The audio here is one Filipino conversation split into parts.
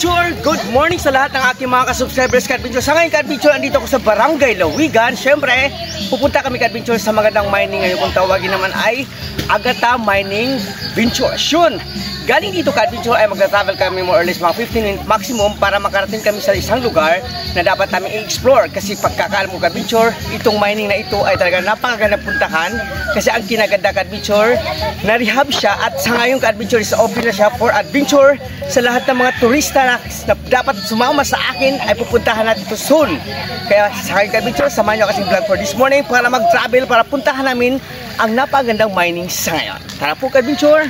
Ka-Adventure! Good morning sa lahat ng aking mga ka-subscribers Ka-Adventure. Sa ngayon Ka-Adventure, andito ako sa Barangay Lawigan. Siyempre, pupunta kami Ka-Adventure sa magandang mining ngayon. Kung tawagin naman ay Agata Mining Ventures. Yun! Galing dito Ka-Adventure ay magta-travel kami more or less mga 15 minutes maximum para makarating kami sa isang lugar na dapat namin i-explore. Kasi pagkakaalam mo Ka-Adventure, itong mining na ito ay talaga napakaganda puntahan. Kasi ang kinaganda Ka-Adventure, na-rehab siya at sa ngayon Ka-Adventure is open na siya for adventure. Sa lahat ng mga turista na dapat sumama sa akin ay pupuntahan natin ito soon. Kaya sa akin Ka-Adventure, samahan nyo kasing vlog for this morning para mag-travel, para puntahan namin ang napakagandang mining sa ngayon. Tara po Ka-Adventure!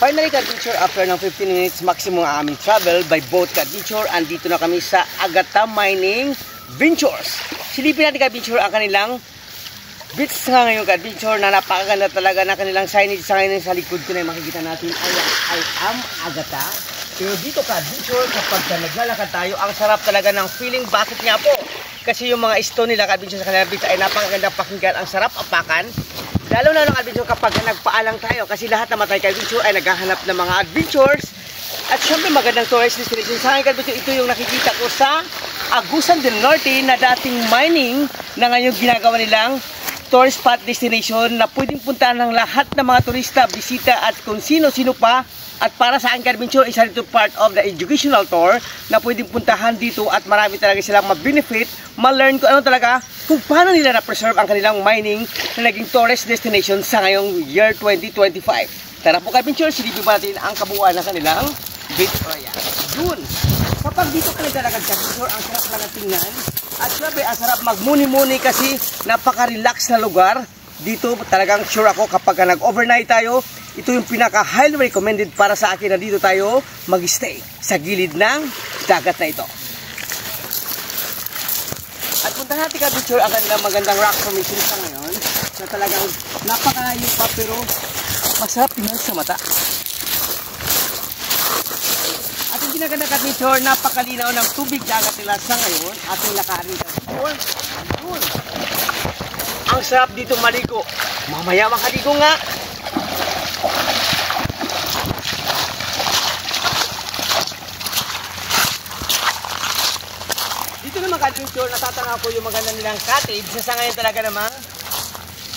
Finally Ka-Adventure, after ng 15 minutes maximum ang aming travel by boat Ka-Adventure, andito na kami sa Agata Mining Ventures. Silipin natin Ka-Adventure ang kanilang beach nga ngayon Ka-Adventure na napakaganda talaga na kanilang signage sa ngayon sa likod ko na makikita natin ay I am Agata. Pero dito Ka-Adventure, kapag naglalakad tayo, ang sarap talaga ng feeling. Bakit nga po? Kasi yung mga stone nila Ka-Adventure sa kanilang beach ay napakaganda pakinggan, ang sarap apakan. Lalo na ng adventure kapag nagpaalang tayo kasi lahat naman tayo Ka-Adventure ay naghahanap ng mga adventures at syempre magandang tourist destination. Sa akin Ka-Adventure, ito yung nakikita ko sa Agusan del Norte na dating mining na ngayon ginagawa nilang tourist spot destination na pwedeng puntahan ng lahat ng mga turista, bisita at kung sino-sino pa. At para sa akin Ka-Adventure, isa ito part of the educational tour na pwedeng puntahan dito at marami talaga silang ma-benefit, ma-learn kung ano talaga, kung paano nila na-preserve ang kanilang mining na naging tourist destination sa ngayong year 2025. Tara po Ka-Adventure, silipin pa natin ang kabuuan ng kanilang beach area. Yun! Kapag dito ka naglalakad Ka-Adventure, ang sarap lang tingnan. At syempre, ang sarap magmuni-muni kasi napaka-relax na lugar. Dito talagang sure ako kapag nag-overnight tayo, ito yung pinaka-highly recommended para sa akin na dito tayo mag-stay sa gilid ng dagat na ito. At punta natin Ka-Adventure ang magandang rock formation sa ngayon na talagang napakalayo pa pero masarap tingnan sa mata. At yung ginaganda Ka-Adventure, napakalinaw ng tubig dagat nila sa ngayon. Ating lakarin Ka-Adventure. Ang sarap dito maligo. Mamaya makaligo nga. Dito naman Ka-Adventure, natatanaw ko yung maganda nilang cottage. Sa ngayon talaga namang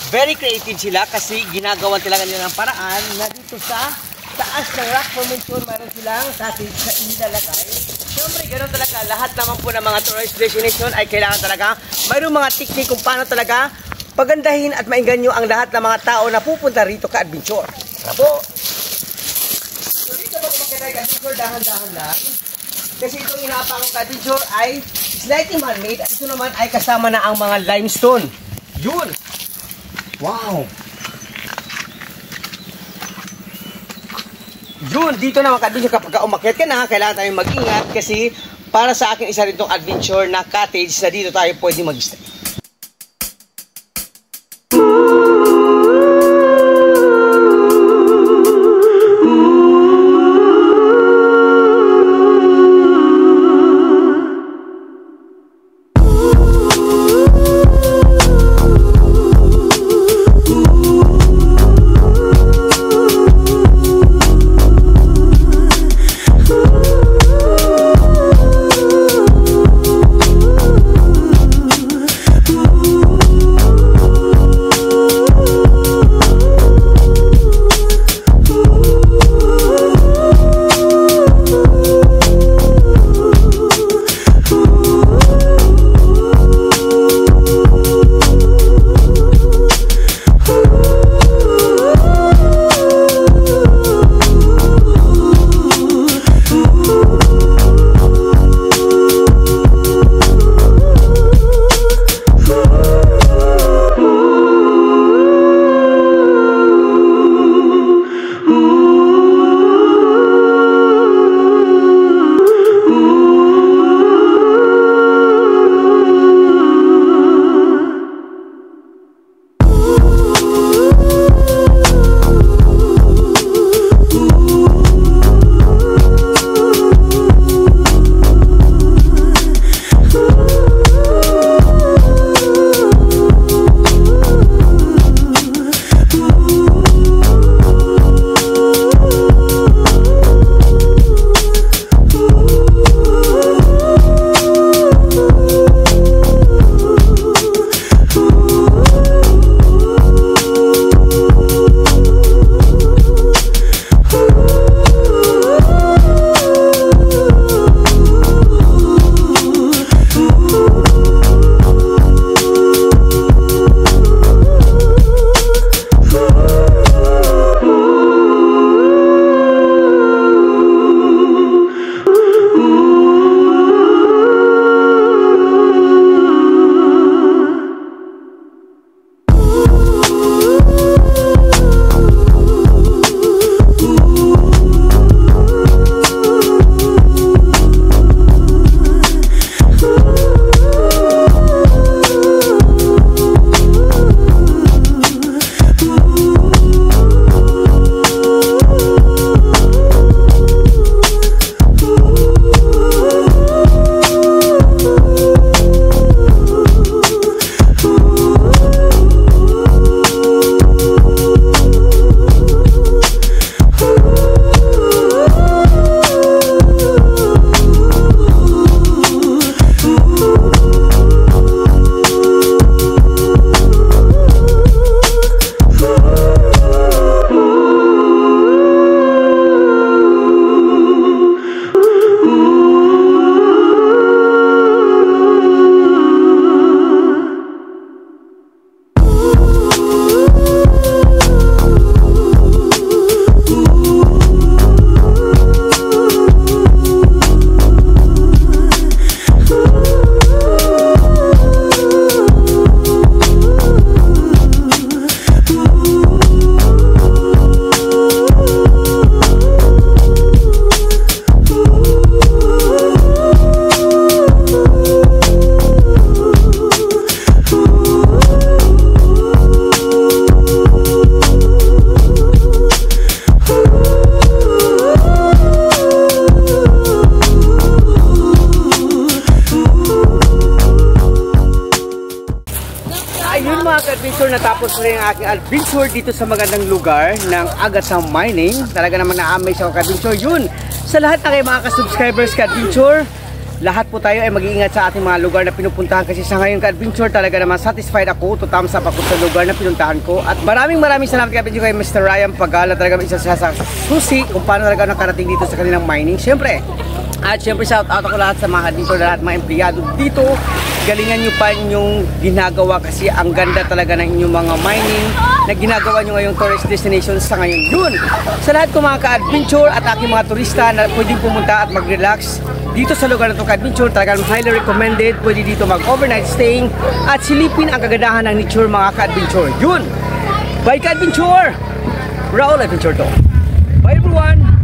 very creative sila kasi ginagawa talaga nila ng paraan na dito sa taas ng rock formation mayroon silang cottage sa inilalagay. Siyempre ganoon talaga, lahat naman po ng mga tourist destination ay kailangan talaga mayroong mga technique kung paano talaga pagandahin at mainganyo ang lahat ng mga tao na pupunta rito Ka-Adventure. Tara po! So dito ba kumakita Ka-Adventure, dahan-dahan lang. Kasi itong inaapakang Ka-Adventure ay slightly man-made at ito naman ay kasama na ang mga limestone. Yun! Wow! Yun! Dito naman Ka-Adventure, kapag umakyat ka na, kailangan tayong mag-ingat kasi para sa akin isa rin itong adventure na cottage na dito tayo pwede mag-stay. ka-adventure, natapos ko rin ang aking adventure dito sa magandang lugar ng Agata Mining. Talaga naman na-amaze ako ka-adventure. Yun, sa lahat ng mga ka-subscribers ka-adventure, lahat po tayo ay mag-iingat sa ating mga lugar na pinupuntahan kasi sa ngayon ka-adventure talaga naman satisfied ako to thumbs up ako sa lugar na pinuntahan ko. At maraming salamat ka-adventure kay Mr. Ryan Pagala. Talaga isa sa susi kung paano talaga nakarating dito sa kanilang mining. Siyempre, at syempre shout out ako lahat sa mga dito, lahat mga empleyado dito. Galingan nyo pa yung ginagawa kasi ang ganda talaga ng inyong mga mining na ginagawa nyo ngayong tourist destination sa ngayon. Yun! Sa lahat ko mga ka-adventure at aking mga turista na pwedeng pumunta at mag-relax dito sa lugar na ito ka-adventure, talagang highly recommended. Pwede dito mag-overnight staying at silipin ang kagandahan ng nature mga ka-adventure. Yun! Bye ka-adventure! Raul Adventure to. Bye everyone!